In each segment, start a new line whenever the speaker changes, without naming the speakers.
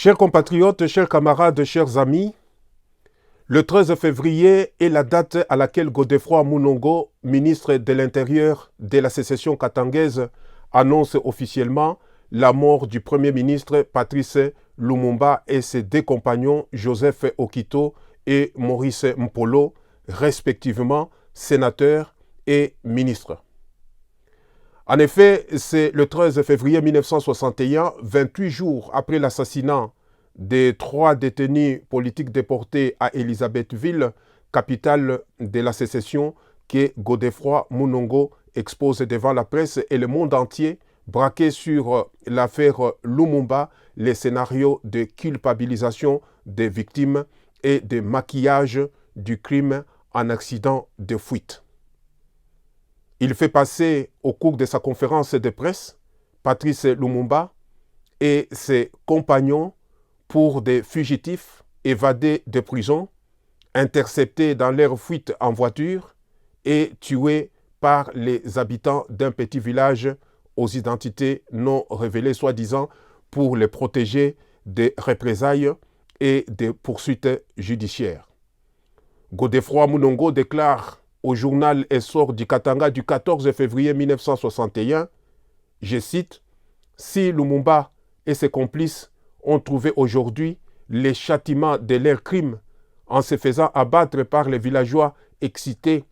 Chers compatriotes, chers camarades, chers amis, le 13 février est la date à laquelle Godefroid Munongo, ministre de l'Intérieur de la sécession katangaise, annonce officiellement la mort du Premier ministre Patrice Lumumba et ses deux compagnons Joseph Okito et Maurice Mpolo, respectivement sénateurs et ministres. En effet, c'est le 13 février 1961, 28 jours après l'assassinat des 3 détenus politiques déportés à Élisabethville, capitale de la sécession, que Godefroid Munongo expose devant la presse et le monde entier, braqué sur l'affaire Lumumba, les scénarios de culpabilisation des victimes et de maquillage du crime en accident de fuite. Il fait passer au cours de sa conférence de presse Patrice Lumumba et ses compagnons pour des fugitifs évadés de prison, interceptés dans leur fuite en voiture et tués par les habitants d'un petit village aux identités non révélées, soi-disant pour les protéger des représailles et des poursuites judiciaires. Godefroid Munongo déclare au journal Essor du Katanga du 14 février 1961, je cite, « Si Lumumba et ses complices ont trouvé aujourd'hui les châtiments de leurs crimes en se faisant abattre par les villageois excités,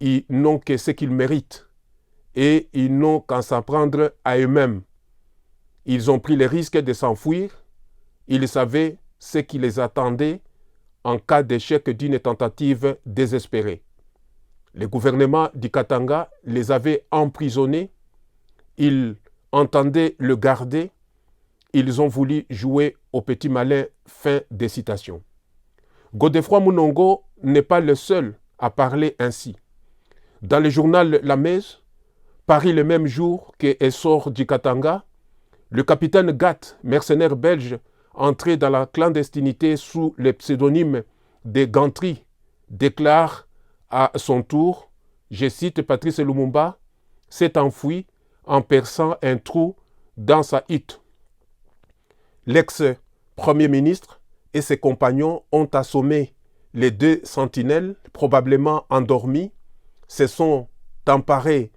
ils n'ont que ce qu'ils méritent et ils n'ont qu'à s'en prendre à eux-mêmes. Ils ont pris le risque de s'enfuir, ils savaient ce qui les attendait en cas d'échec d'une tentative désespérée. Le gouvernement du Katanga les avait emprisonnés, ils entendaient le garder, ils ont voulu jouer au petit malin. » Fin des citations. Godefroid Munongo n'est pas le seul à parler ainsi. Dans le journal La Mèze, paru le même jour que Essor du Katanga, le capitaine Gatt, mercenaire belge, entré dans la clandestinité sous le pseudonyme de Gantry, déclare à son tour, je cite Patrice Lumumba, s'est enfui en perçant un trou dans sa hutte. L'ex-premier ministre et ses compagnons ont assommé les 2 sentinelles, probablement endormis, se sont emparés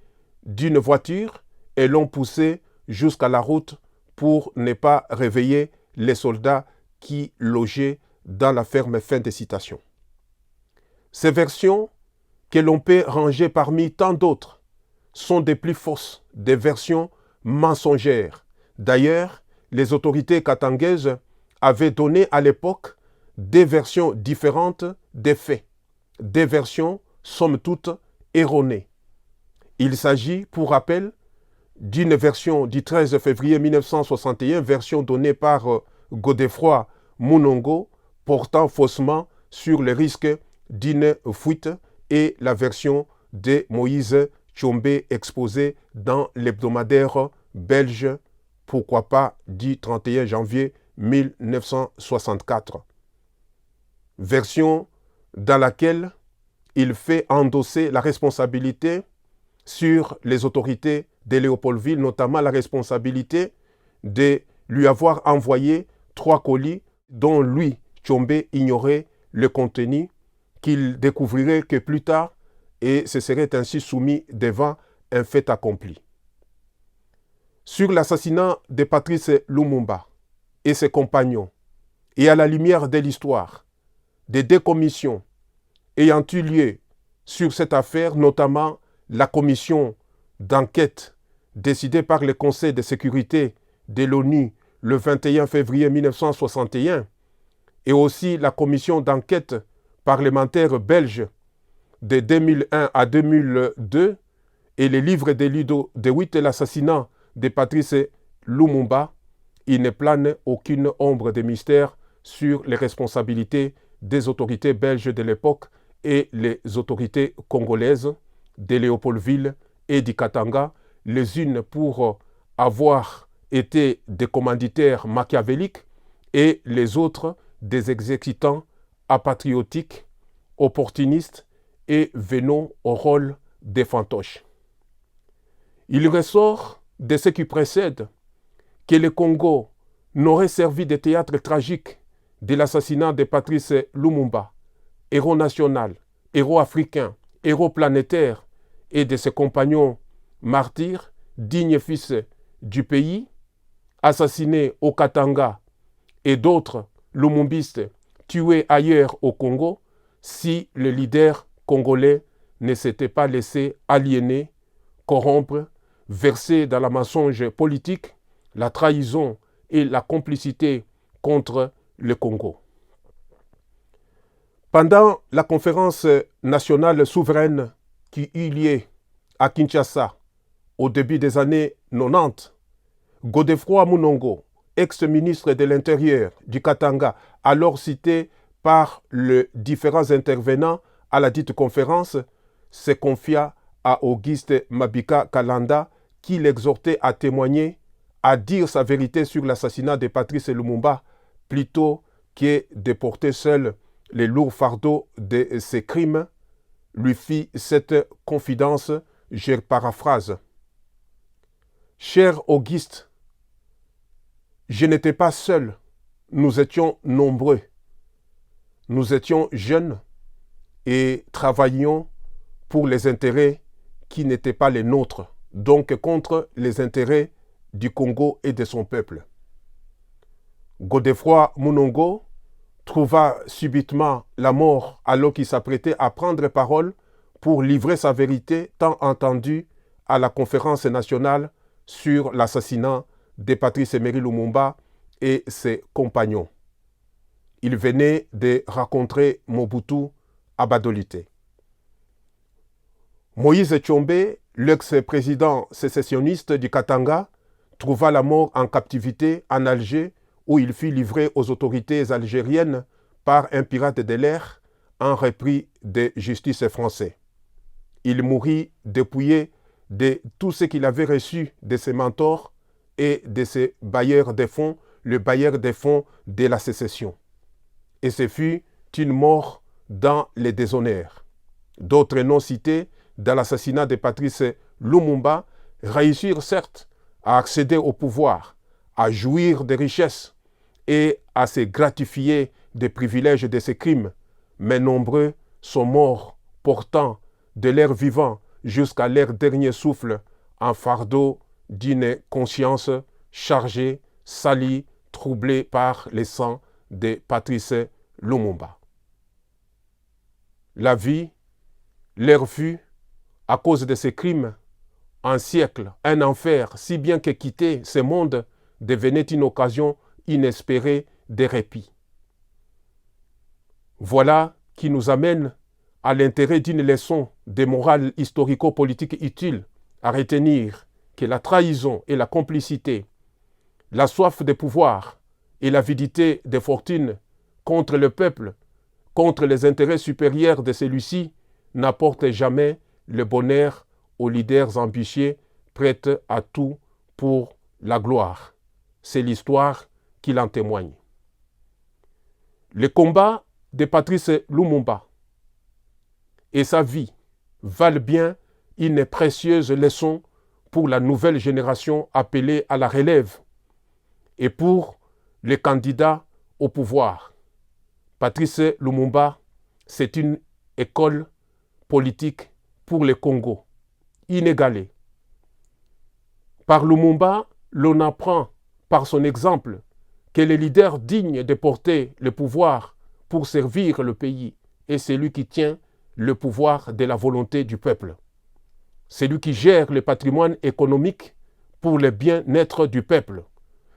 d'une voiture et l'ont poussé jusqu'à la route pour ne pas réveiller les soldats qui logeaient dans la ferme. Fin de citation. Ces versions, que l'on peut ranger parmi tant d'autres, sont des plus fausses, des versions mensongères. D'ailleurs, les autorités katangaises avaient donné à l'époque des versions différentes des faits, des versions, somme toute, erronées. Il s'agit, pour rappel, d'une version du 13 février 1961, version donnée par Godefroid Munongo, portant faussement sur le risque d'une fuite, et la version de Moïse Tchombé exposée dans l'hebdomadaire belge, pourquoi pas, du 31 janvier 1964. Version dans laquelle il fait endosser la responsabilité sur les autorités de Léopoldville, notamment la responsabilité de lui avoir envoyé 3 colis dont lui, Tchombé, ignorait le contenu, qu'il découvrirait que plus tard et se serait ainsi soumis devant un fait accompli. Sur l'assassinat de Patrice Lumumba et ses compagnons, et à la lumière de l'histoire, des 2 commissions ayant eu lieu sur cette affaire, notamment la commission d'enquête décidée par le Conseil de sécurité de l'ONU le 21 février 1961, et aussi la commission d'enquête parlementaire belge de 2001 à 2002 et les livres de Ludo de Witt et l'assassinat de Patrice Lumumba, il ne plane aucune ombre de mystère sur les responsabilités des autorités belges de l'époque et les autorités congolaises de Léopoldville et du Katanga, les unes pour avoir été des commanditaires machiavéliques et les autres des exécutants apatriotiques, opportunistes et venant au rôle des fantoches. Il ressort de ce qui précède que le Congo n'aurait servi de théâtre tragique de l'assassinat de Patrice Lumumba, héros national, héros africain, héros planétaire, et de ses compagnons martyrs, dignes fils du pays, assassinés au Katanga, et d'autres lumumbistes tués ailleurs au Congo, si le leader congolais ne s'était pas laissé aliéner, corrompre, verser dans la mensonge politique, la trahison et la complicité contre le Congo. Pendant la conférence nationale souveraine qui eut lieu à Kinshasa au début des années 90, Godefroid Munongo, ex-ministre de l'Intérieur du Katanga, alors cité par les différents intervenants à la dite conférence, se confia à Auguste Mabika Kalanda qui l'exhortait à témoigner, à dire sa vérité sur l'assassinat de Patrice Lumumba plutôt que de porter seul les lourds fardeaux de ses crimes, lui fit cette confidence, je paraphrase. Cher Auguste, je n'étais pas seul, nous étions nombreux. Nous étions jeunes et travaillions pour les intérêts qui n'étaient pas les nôtres, donc contre les intérêts du Congo et de son peuple. Godefroid Munongo trouva subitement la mort alors qu'il s'apprêtait à prendre parole pour livrer sa vérité tant entendue à la conférence nationale sur l'assassinat de Patrice Emery Lumumba et ses compagnons. Il venait de rencontrer Mobutu à Badolite. Moïse Tshombe, l'ex-président sécessionniste du Katanga, trouva la mort en captivité en Alger où il fut livré aux autorités algériennes par un pirate de l'air en repris de justice français. Il mourut dépouillé de tout ce qu'il avait reçu de ses mentors et de ses bailleurs de fonds, le bailleur des fonds de la sécession. Et ce fut une mort dans les déshonneurs. D'autres noms cités dans l'assassinat de Patrice Lumumba réussirent certes à accéder au pouvoir, à jouir des richesses et à se gratifier des privilèges de ses crimes, mais nombreux sont morts portant de leur vivant jusqu'à leur dernier souffle en fardeau d'une conscience chargée, salie, troublée par le sang de Patrice Lumumba. La vie leur fut, à cause de ces crimes, un siècle, un enfer, si bien que quitter ce monde devenait une occasion inespérée de répit. Voilà qui nous amène à l'intérêt d'une leçon de morale historico-politique utile à retenir que la trahison et la complicité, la soif de pouvoir et l'avidité de fortune contre le peuple, contre les intérêts supérieurs de celui-ci, n'apportent jamais le bonheur aux leaders ambitieux prêts à tout pour la gloire. C'est l'histoire qui en témoigne. Le combat de Patrice Lumumba et sa vie valent bien une précieuse leçon pour la nouvelle génération appelée à la relève et pour les candidats au pouvoir. Patrice Lumumba, c'est une école politique pour le Congo, inégalée. Par Lumumba, l'on apprend par son exemple que le leader digne de porter le pouvoir pour servir le pays est celui qui tient le pouvoir de la volonté du peuple. Celui qui gère le patrimoine économique pour le bien-être du peuple.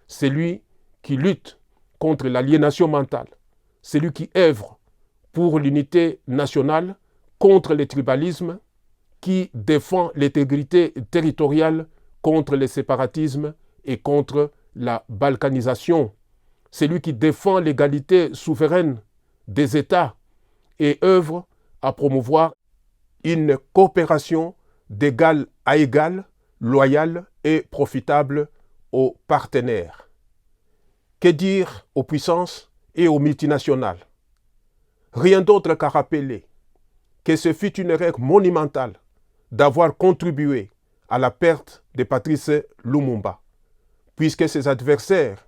Celui qui lutte contre l'aliénation mentale. Celui qui œuvre pour l'unité nationale contre le tribalisme, qui défend l'intégrité territoriale contre le séparatisme et contre la balkanisation. Celui qui défend l'égalité souveraine des États et œuvre à promouvoir une coopération d'égal à égal, loyale et profitable aux partenaires. Que dire aux puissances et aux multinationales? Rien d'autre qu'à rappeler que ce fut une erreur monumentale d'avoir contribué à la perte de Patrice Lumumba, puisque ses adversaires,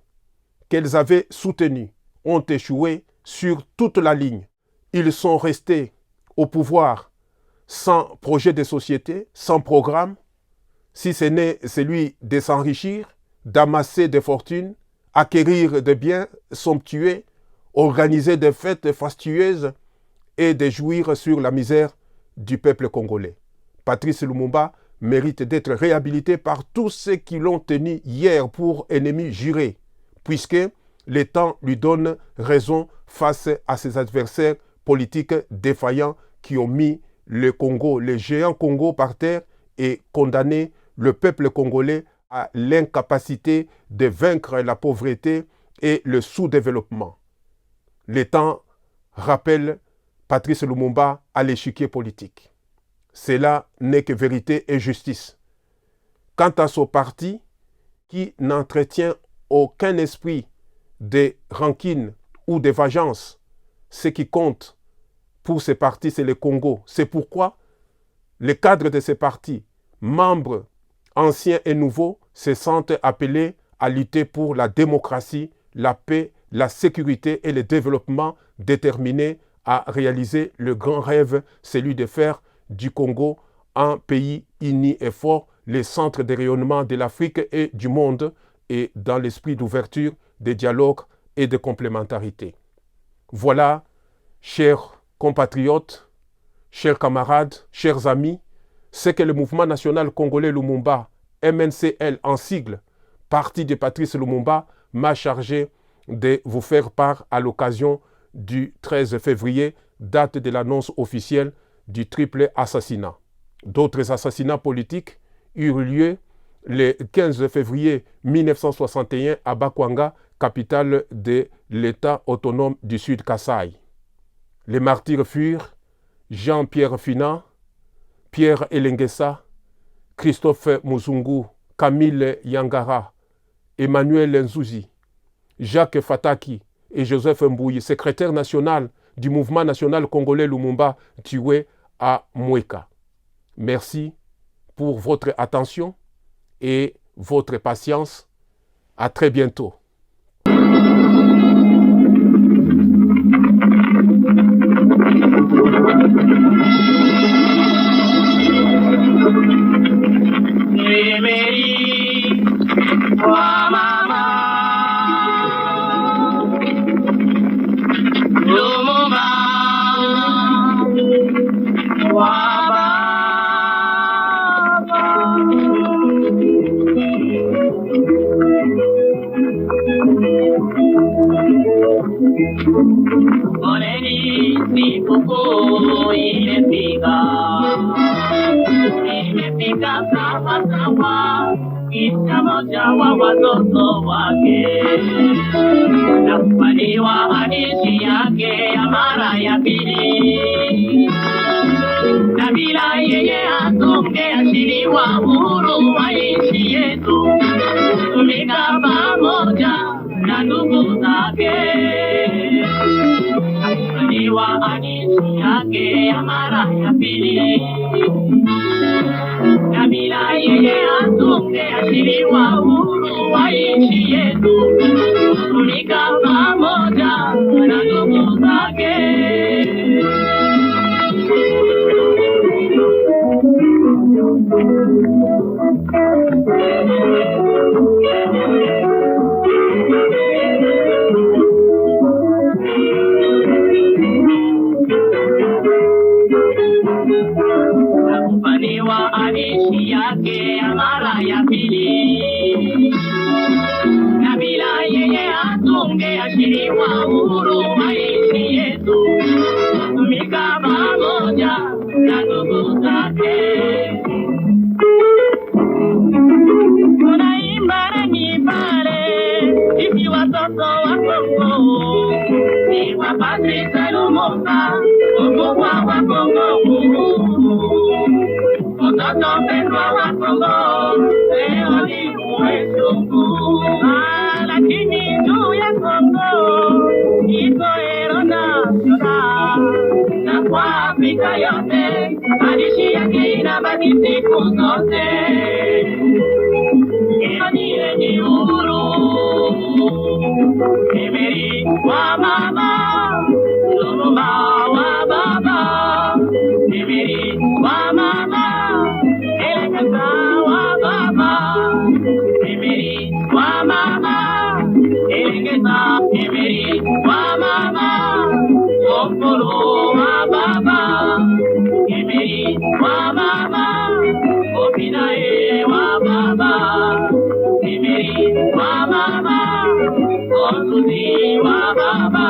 qu'elles avaient soutenues ont échoué sur toute la ligne. Ils sont restés au pouvoir sans projet de société, sans programme, si ce n'est celui de s'enrichir, d'amasser des fortunes, acquérir des biens somptueux, organiser des fêtes fastueuses et de jouir sur la misère du peuple congolais. Patrice Lumumba mérite d'être réhabilité par tous ceux qui l'ont tenu hier pour ennemi juré, puisque le temps lui donne raison face à ses adversaires politiques défaillants qui ont mis le Congo, le géant Congo par terre et condamné le peuple congolais à l'incapacité de vaincre la pauvreté et le sous-développement. Le temps rappelle Patrice Lumumba à l'échiquier politique. Cela n'est que vérité et justice. Quant à son parti, qui n'entretient aucun esprit de rancune ou de vengeance, ce qui compte pour ces partis, c'est le Congo. C'est pourquoi les cadres de ces partis, membres anciens et nouveaux, se sentent appelés à lutter pour la démocratie, la paix, la sécurité et le développement, déterminés à réaliser le grand rêve, celui de faire du Congo un pays uni et fort, le centre de rayonnement de l'Afrique et du monde, et dans l'esprit d'ouverture, de dialogue et de complémentarité. Voilà, chers compatriotes, chers camarades, chers amis, ce que le mouvement national congolais Lumumba, MNCL en sigle, parti de Patrice Lumumba, m'a chargé de vous faire part à l'occasion du 13 février, date de l'annonce officielle du triple assassinat. D'autres assassinats politiques eurent lieu le 15 février 1961 à Bakwanga, capitale de l'État autonome du Sud Kasaï. Les martyrs furent Jean-Pierre Fina, Pierre Elengesa, Christophe Muzungu, Camille Yangara, Emmanuel Nzouzi, Jacques Fataki et Joseph Mbouyi, secrétaire national du mouvement national congolais Lumumba, tué à Mweka. Merci pour votre attention et votre patience. À très bientôt.
Wa watoto wake na kufaniwa hadithi yake ya mara ya pili, na bila yeye hatungeachiliwa huru wa nchi yetu, tumika pamoja na ndugu zake. Na kufaniwa hadithi yake ya mara ya pili, na bila yeye hatungeachiliwa huru wa nchi yetu, tumika pamoja na ndugu zake. Nakufaniwa hadithi yake ya mara ya pili, na bila yeye hatungeachiliwa huru wa nchi yetu, tumika pamoja na ndugu zake. Tunaimba rangi pale, sisi watoto wa Kongo, ni wa Patrice Lumumba, mkubwa wa Kongo huu. Mtoto mpendwa wa Kongo, leo ni mwesungu, lakini juu ya Kongo iko hero nasional, na kwa Afrika yote hadithi yake inabaki siku zote. Ni uhuru Emeri wa mama, Luluma wa baba. Emeri wa mama, Elekasa wa baba. Emeri wa mama, Elekasa. Emeri wa mama, Okoro wa baba. Emeri wa mama, Obinae wa baba. Emeri wa mama, Osuzi wa baba.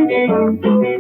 Yeah.